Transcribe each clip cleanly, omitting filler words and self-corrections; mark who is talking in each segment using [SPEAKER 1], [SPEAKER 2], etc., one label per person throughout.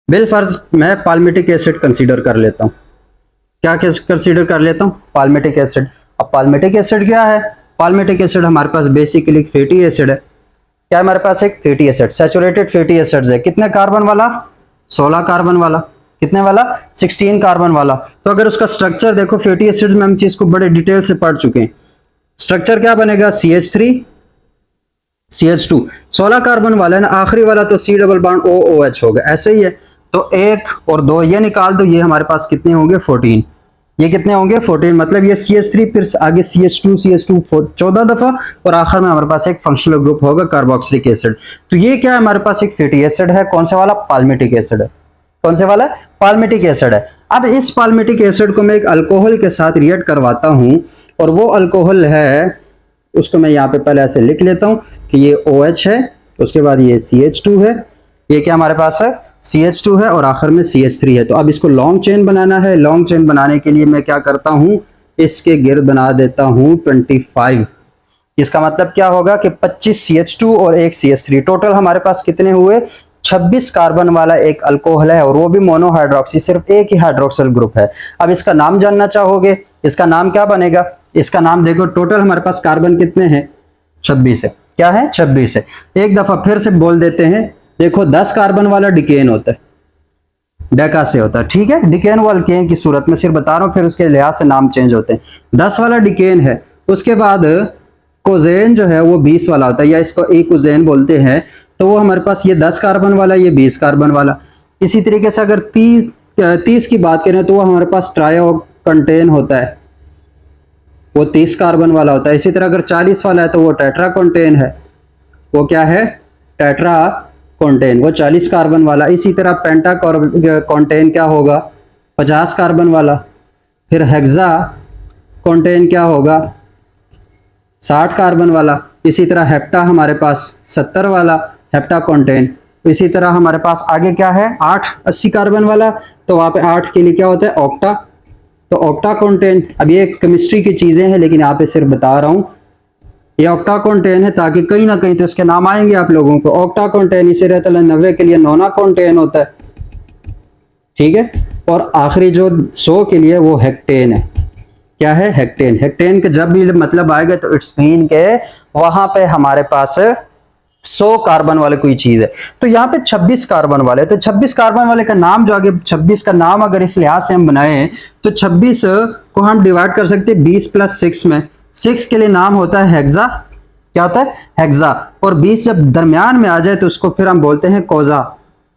[SPEAKER 1] बिलफर्ज मैं palmitic acid consider कर लेता हूँ। क्या कंसीडर कर लेता हूँ? Palmitic acid. अब पाल्मिटिक एसिड क्या है? पाल्मिटिक एसिड हमारे पास बेसिकली फैटी एसिड है। क्या है हमारे पास? एक fatty acid, saturated fatty acids है। कितने कार्बन वाला? 16 कार्बन वाला। कितने वाला? 16 कार्बन वाला। तो अगर उसका स्ट्रक्चर देखो, फैटी एसिड्स में हम चीज को बड़े डिटेल से पढ़ चुके हैं। स्ट्रक्चर क्या बनेगा? CH3 CH2, 16 कार्बन वाला है ना, आखिरी वाला तो C डबल बॉन्ड OOH होगा। ऐसे ही है। तो 1 और 2 ये निकाल दो, ये हमारे पास कितने होंगे? 14। ये कितने होंगे? 14। मतलब ये CH3 फिर आगे CH2 14 दफा, और आखिर में हमारे पास एक फंक्शनल ग्रुप होगा कार्बोक्सिलिक एसिड। तो ये क्या है? हमारे पास एक फैटी एसिड है। कौन से वाला? पाल्मिटिक एसिड है। कौन से वाला? पाल्मिटिक एसिड है। अब इस पाल्मिटिक एसिड को मैं एक अल्कोहल के साथ रिएक्ट करवाता हूं, और वो अल्कोहल है, उसको मैं यहाँ पे पहले ऐसे लिख लेता हूं कि ये OH है, उसके बाद ये CH2 है, ये क्या हमारे पास है? CH2 है, और आखिर में CH3 है। तो अब इसको लॉन्ग चेन बनाना है। लॉन्ग चेन बनाने के लिए मैं क्या करता हूं? इसके गिर्द बना देता हूं 25। इसका मतलब क्या होगा कि 25 CH2 और एक CH3, टोटल हमारे पास कितने हुए? 26 कार्बन वाला एक अल्कोहल है, और वो भी मोनोहाइड्रोक्सी, सिर्फ एक ही हाइड्रोक्सिल ग्रुप है। अब इसका नाम जानना चाहोगे, इसका नाम क्या बनेगा? इसका नाम देखो, टोटल हमारे पास कार्बन कितने हैं? 26 है। क्या है? 26 है। एक दफा फिर से बोल देते हैं। देखो 10 कार्बन वाला डिकेन होता है, डेका से होता है, ठीक है। डिकेन वो अल्केन की सूरत में सिर्फ बता रहा हूं, फिर उसके लिहाज से नाम चेंज होते हैं। 10 वाला डिकेन है। उसके बाद कोजेन जो है वो 20 वाला होता है, या इसको इकोजेन बोलते हैं। तो वो हमारे पास ये 10 कार्बन वाला, ये 20 कार्बन वाला। इसी तरीके से अगर 30 की बात करें तो वो हमारे पास ट्रायो कंटेन होता है, वो 30 कार्बन वाला होता है। इसी तरह अगर 40 वाला है तो वो टेट्रा कंटेन है। वो क्या है? टेट्रा कंटेन, वो 40 कार्बन वाला। इसी तरह पेंटा कंटेन क्या होगा? 50 कार्बन वाला। फिर हेक्सा कंटेन क्या होगा? 60 कार्बन वाला। इसी तरह हेप्टा हमारे पास 70 वाला हेप्टा कंटेन। इसी तरह हमारे पास आगे क्या है? 8 80 कार्बन वाला। तो वहां पे 8 के लिए क्या होता है? ऑक्टा। तो ऑक्टा कंटेन, अब ये केमिस्ट्री की चीजें हैं, लेकिन यहाँ पे सिर्फ बता रहा हूं ये ऑक्टा कंटेन है, ताकि कहीं ना कहीं तो इसके नाम आएंगे आप लोगों को। Octa contain. इसी रहता है 90 के लिए नोना कंटेन होता है, ठीक है। और आखिरी जो 100 के लिए वो हेक्टेन है। क्या है? हेक्टेन। हेक्टेन के जब भी मतलब आएगा तो इट्स मीन के वहां पे हमारे पास 100 कार्बन वाले कोई चीज है। तो यहाँ पे 26 कार्बन वाले, तो 26 कार्बन वाले का नाम जो आगे 26 का नाम अगर इस लिहाज से हम बनाए तो 26 को हम डिवाइड कर सकते हैं 20 + 6 में। 6 के लिए नाम होता है हेक्सा। क्या होता है? हेक्सा। और 20 जब दरमियान में आ जाए तो उसको फिर हम बोलते हैं कोजा,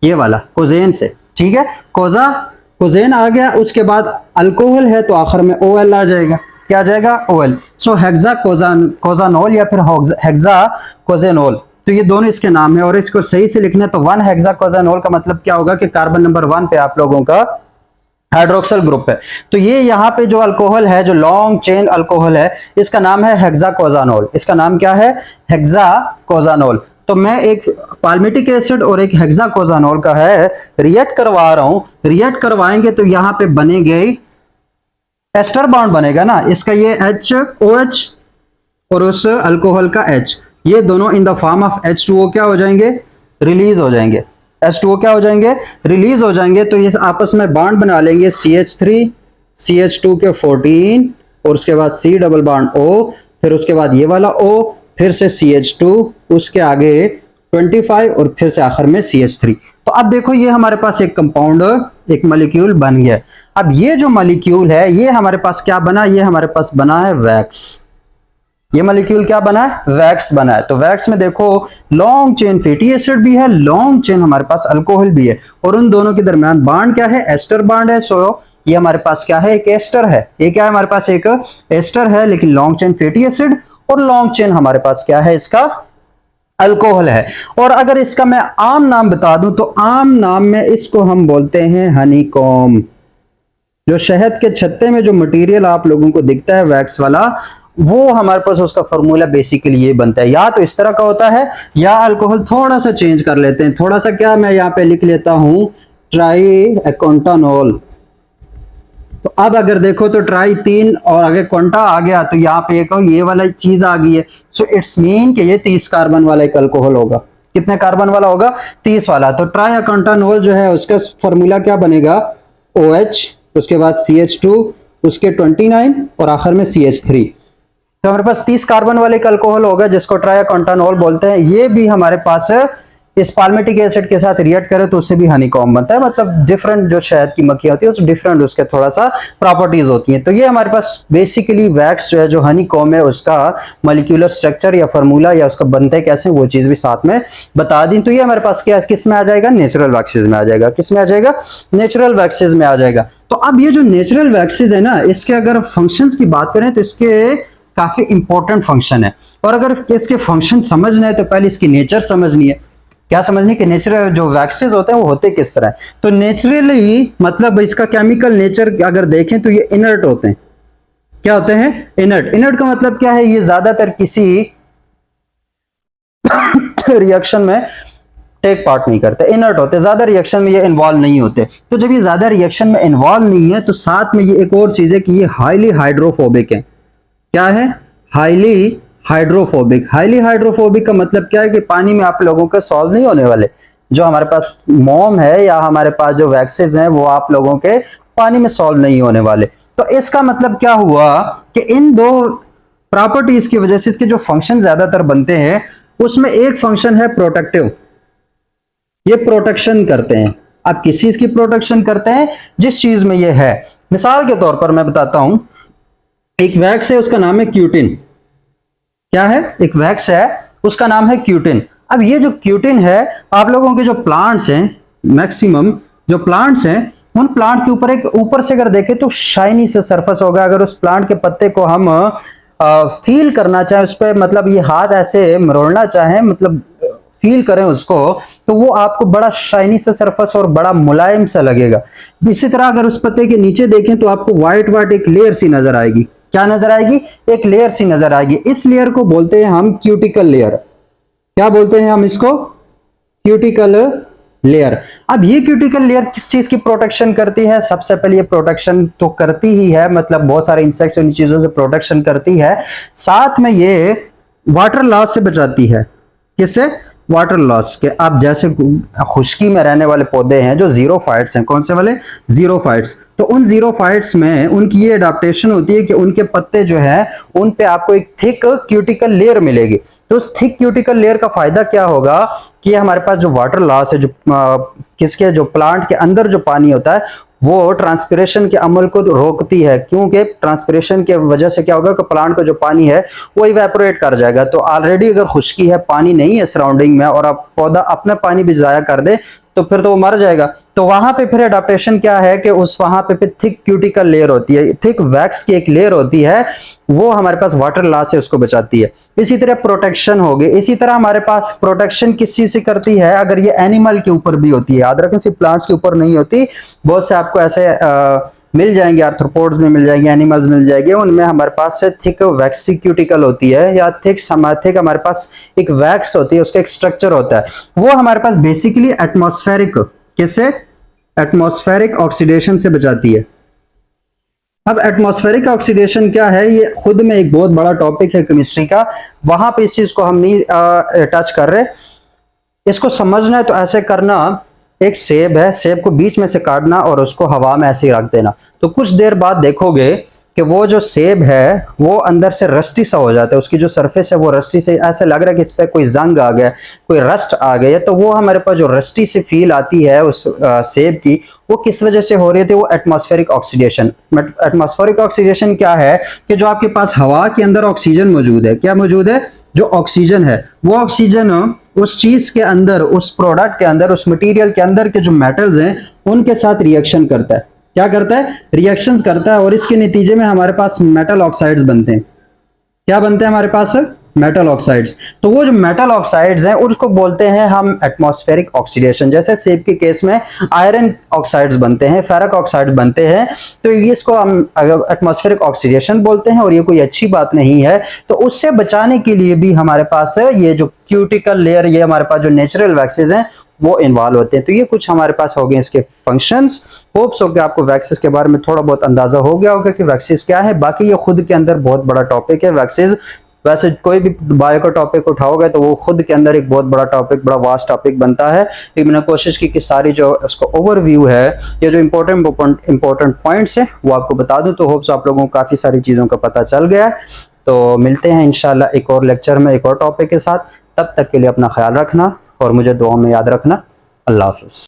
[SPEAKER 1] ये वाला कोजेन से, ठीक है। कोजा कोजेन आ गया। उसके बाद अल्कोहल है तो आखिर में OL आ जाएगा। क्या आ जाएगा? OL। सो हेक्सा कोजानोल या फिर हेक्सा कोजेनोल, तो ये दोनों इसके नाम है। और इसको सही से लिखना है तो 1 हेक्सा कोजानोल का मतलब क्या होगा कि कार्बन नंबर 1 पे आप लोगों का हाइड्रोक्सिल ग्रुप है। तो ये यहाँ पे जो अल्कोहल है, जो लॉन्ग चेन अल्कोहल है, इसका नाम है हेक्साकोजानोल। इसका नाम क्या है? हेक्साकोजानोल। तो मैं एक पाल्मिटिक एसिड और एक हेक्साकोजानोल का है रिएक्ट करवा रहा हूं। रिएक्ट करवाएंगे तो यहाँ पे बनेंगे एस्टर बॉन्ड बनेगा ना, इसका ये OH और उस अल्कोहल का H, ये दोनों in the form of H2O क्या हो जाएंगे? रिलीज हो जाएंगे। H2O क्या हो जाएंगे? रिलीज हो जाएंगे। तो ये आपस में बॉन्ड बना लेंगे CH3 CH2 के 14, और उसके बाद C डबल बॉन्ड O, फिर उसके बाद ये वाला O, फिर से CH2, उसके आगे 25, और फिर से आखिर में CH3। तो अब देखो ये हमारे पास एक कंपाउंड, एक मॉलिक्यूल बन गया। अब ये जो मॉलिक्यूल है ये हमारे पास क्या बना? ये हमारे पास बना है वैक्स। ये मॉलिक्यूल क्या बना है? वैक्स बना है। तो वैक्स में देखो लॉन्ग चेन फैटी एसिड भी है, लॉन्ग चेन हमारे पास अल्कोहल भी है, और उन दोनों के दरमियान बॉन्ड क्या है? एस्टर बॉन्ड है। सो ये हमारे पास क्या है? एक एस्टर है। ये क्या है? हमारे पास एक एस्टर है, लेकिन लॉन्ग चेन फैटी एसिड, और लॉन्ग चेन हमारे पास क्या है? इसका अल्कोहल है। और अगर इसका मैं आम नाम बता दूं तो आम नाम में इसको हम बोलते हैं हनीकॉम। जो शहद के छत्ते में जो मटेरियल आप लोगों को दिखता है वैक्स वाला, वो हमारे पास उसका फॉर्मूला बेसिकली ये बनता है। या तो इस तरह का होता है, या अल्कोहल थोड़ा सा चेंज कर लेते हैं। थोड़ा सा क्या, मैं यहाँ पे लिख लेता हूं ट्राई एकोंटानोल। तो अब अगर देखो तो ट्राई 3 और आगे कोंटा आ गया, तो यहाँ पे एक ये वाला चीज आ गई है। सो इट्स मीन कि ये 30 कार्बन वाला एक अल्कोहल होगा। कितने कार्बन वाला होगा? 30 वाला। तो ट्राइअकांटानोल जो है उसका फॉर्मूला क्या बनेगा? OH, उसके बाद CH2, उसके 29 और आखिर में CH3। तो हमारे पास 30 कार्बन वाले एक अल्कोहल होगा जिसको ट्राइअकांटानोल बोलते हैं। ये भी हमारे पास इस पाल्मिटिक एसिड के साथ रिएक्ट करे तो उससे भी हनीकॉम्ब बनता है, मतलब डिफरेंट जो शहद की मक्खियां होती है उस डिफरेंट उसके थोड़ा सा प्रॉपर्टीज होती हैं। तो ये हमारे पास बेसिकली वैक्स जो है, जो हनीकॉम्ब है, उसका मॉलिक्यूलर स्ट्रक्चर या फार्मूला या उसका बनते कैसे वो चीज भी साथ में बता दी। तो ये हमारे पास क्या किस में आ जाएगा? नेचुरल वैक्सीज में आ जाएगा। किस में आ जाएगा? नेचुरल वैक्सीज में आ जाएगा। तो अब ये जो नेचुरल वैक्सीज है ना, इसके अगर फंक्शंस की बात करें तो इसके काफी इंपॉर्टेंट फंक्शन है, और अगर इसके फंक्शन समझना है तो पहले इसकी नेचर समझनी है। क्या समझनी? कि नेचुरल जो वैक्सीज होते हैं वो होते किस तरह है। तो नेचुरली मतलब इसका केमिकल नेचर अगर देखें तो ये इनर्ट होते हैं। क्या होते हैं? इनर्ट। इनर्ट का मतलब क्या है? ये ज्यादातर किसी रिएक्शन में टेक पार्ट नहीं करते, इनर्ट होते, ज्यादा रिएक्शन में ये इन्वॉल्व नहीं होते। तो जब ये ज्यादा रिएक्शन में इन्वॉल्व नहीं है तो साथ में ये एक और चीज है कि ये हाईली हाइड्रोफोबिक है। क्या है? Highly hydrophobic. हाईली हाइड्रोफोबिक का मतलब क्या है? कि पानी में आप लोगों के सॉल्व नहीं होने वाले। जो हमारे पास मोम है या हमारे पास जो वैक्सीज हैं वो आप लोगों के पानी में सॉल्व नहीं होने वाले। तो इसका मतलब क्या हुआ कि इन दो प्रॉपर्टीज की वजह से इसके जो फंक्शन ज्यादातर बनते हैं उसमें एक फंक्शन है प्रोटेक्टिव। ये प्रोटेक्शन करते हैं। अब किस चीज की प्रोटेक्शन करते हैं? जिस चीज में ये है। मिसाल के तौर पर मैं बताता हूं, एक वैक्स है उसका नाम है क्यूटिन। क्या है? एक वैक्स है उसका नाम है क्यूटिन। अब ये जो क्यूटिन है, आप लोगों के जो प्लांट्स हैं, मैक्सिमम जो प्लांट्स हैं, उन प्लांट्स के ऊपर एक ऊपर से अगर देखें तो शाइनी से सरफेस होगा। अगर उस प्लांट के पत्ते को हम फील करना चाहें, उस पर मतलब ये हाथ ऐसे मरोड़ना चाहें, मतलब फील करें उसको, तो वो आपको बड़ा शाइनी सा सरफेस और बड़ा मुलायम सा लगेगा। इसी तरह अगर उस पत्ते के नीचे देखें तो आपको व्हाइट व्हाइट एक लेयर सी नजर आएगी। क्या नजर आएगी? एक लेयर सी नजर आएगी। इस लेयर को बोलते हैं हम क्यूटिकल लेयर। क्या बोलते हैं हम इसको? Cuticle layer. अब ये क्यूटिकल लेयर किस चीज की प्रोटेक्शन करती है? सबसे पहले ये प्रोटेक्शन तो करती ही है, मतलब बहुत सारे इंसेक्ट्स इन चीजों से प्रोटेक्शन करती है। साथ में ये वाटर लॉस से बचाती है। किससे? वाटर लॉस के। आप जैसे खुश्की में रहने वाले पौधे हैं जो जीरोफाइट्स हैं, कौन से वाले? जीरोफाइट्स। तो उन जीरोफाइट्स में उनकी ये अडेप्टेशन होती है कि उनके पत्ते जो है उन पे आपको एक थिक क्यूटिकल लेयर मिलेगी। तो उस थिक क्यूटिकल लेयर का फायदा क्या होगा कि हमारे पास जो वाटर लॉस है, जो किसके, जो प्लांट के अंदर जो पानी होता है वो ट्रांसपिरेशन के अमल को रोकती है। क्योंकि ट्रांसपिरेशन के वजह से क्या होगा कि प्लांट का जो पानी है वो इवेपोरेट कर जाएगा। तो ऑलरेडी अगर खुश्की है, पानी नहीं है सराउंडिंग में, और आप पौधा अपना पानी भी जाया कर दे तो फिर तो वो मर जाएगा। तो वहां पे फिर अडेप्टेशन क्या है कि उस वहां पे फिर थिक क्यूटिकल लेयर होती है, थिक वैक्स की एक लेयर होती है, वो हमारे पास वाटर लॉस से उसको बचाती है। इसी तरह प्रोटेक्शन हो गई। इसी तरह हमारे पास प्रोटेक्शन किस चीज से करती है? अगर ये एनिमल के ऊपर भी होती है, याद रखें सिर्फ प्लांट्स के ऊपर नहीं होती। बहुत से आपको ऐसे मिल जाएंगे, आर्थ्रोपोड्स में मिल जाएंगे, एनिमल्स मिल जाएंगे, उनमें हमारे पास से थिक वैक्सी क्यूटिकल होती है, या थिक हमारे पास एक वैक्स होती है, उसका एक स्ट्रक्चर होता है। वो हमारे पास बेसिकली एटमॉस्फेरिक, किससे? एटमॉस्फेरिक ऑक्सीडेशन से बचाती है। अब एटमॉस्फेरिक ऑक्सीडेशन क्या है? ये खुद में एक बहुत बड़ा टॉपिक है केमिस्ट्री का, वहां पे इस चीज को हम नहीं टच कर रहे। इसको समझना है तो ऐसे करना, एक सेब है, सेब को बीच में से काटना और उसको हवा में ऐसे ही रख देना। तो कुछ देर बाद देखोगे कि वो जो सेब है वो अंदर से रस्टी सा हो जाता है, उसकी जो सरफेस है वो रस्टी से, ऐसे लग रहा है कि इस पर कोई जंग आ गया, कोई रस्ट आ गया। तो वो हमारे पास जो रस्टी से फील आती है उस सेब की, वो किस वजह से हो रही थी? वो एटमॉस्फेरिक ऑक्सीडेशन। एटमॉस्फेरिक ऑक्सीडेशन क्या है कि जो आपके पास हवा के अंदर ऑक्सीजन मौजूद है, क्या मौजूद है? जो ऑक्सीजन है वो ऑक्सीजन उस चीज के अंदर, उस प्रोडक्ट के अंदर, उस मटेरियल के अंदर के जो मेटल्स हैं उनके साथ रिएक्शन करता है। क्या करता है? रिएक्शंस करता है, और इसके नतीजे में हमारे पास मेटल ऑक्साइड्स बनते हैं। क्या बनते हैं हमारे पास? Metal oxides. तो वो जो मेटल ऑक्साइड्स हैं उसको बोलते हैं हम एटमॉस्फेरिक ऑक्सीडेशन। जैसे सेब के केस में आयरन ऑक्साइड्स बनते हैं, फेरक ऑक्साइड बनते हैं, तो ये इसको हम एटमॉस्फेरिक ऑक्सीडेशन बोलते हैं, और ये कोई अच्छी बात नहीं है। तो उससे बचाने के लिए भी हमारे पास ये जो क्यूटिकल लेयर, ये हमारे पास जो नेचुरल वैक्सीज हैं वो इन्वॉल्व होते हैं। तो ये कुछ हमारे पास हो गए इसके फंक्शंस। होप्स हो कि आपको वैक्सीज के बारे में थोड़ा बहुत अंदाजा हो गया होगा कि वैक्सीज क्या है। बाकी ये खुद के अंदर बहुत बड़ा टॉपिक है वैक्सीज। वैसे कोई भी बायो का टॉपिक उठाओगे तो वो खुद के अंदर एक बहुत बड़ा टॉपिक, बड़ा वास्ट टॉपिक बनता है। लेकिन मैंने कोशिश की कि सारी जो उसका ओवरव्यू है, ये जो इंपॉर्टेंट पॉइंट्स है वो आपको बता दूं। तो होप्स आप लोगों को काफ़ी सारी चीज़ों का पता चल गया है। तो मिलते हैं इंशाल्लाह एक और लेक्चर में एक और टॉपिक के साथ। तब तक के लिए अपना ख्याल रखना और मुझे दुआ में याद रखना। अल्लाह हाफ़िज़।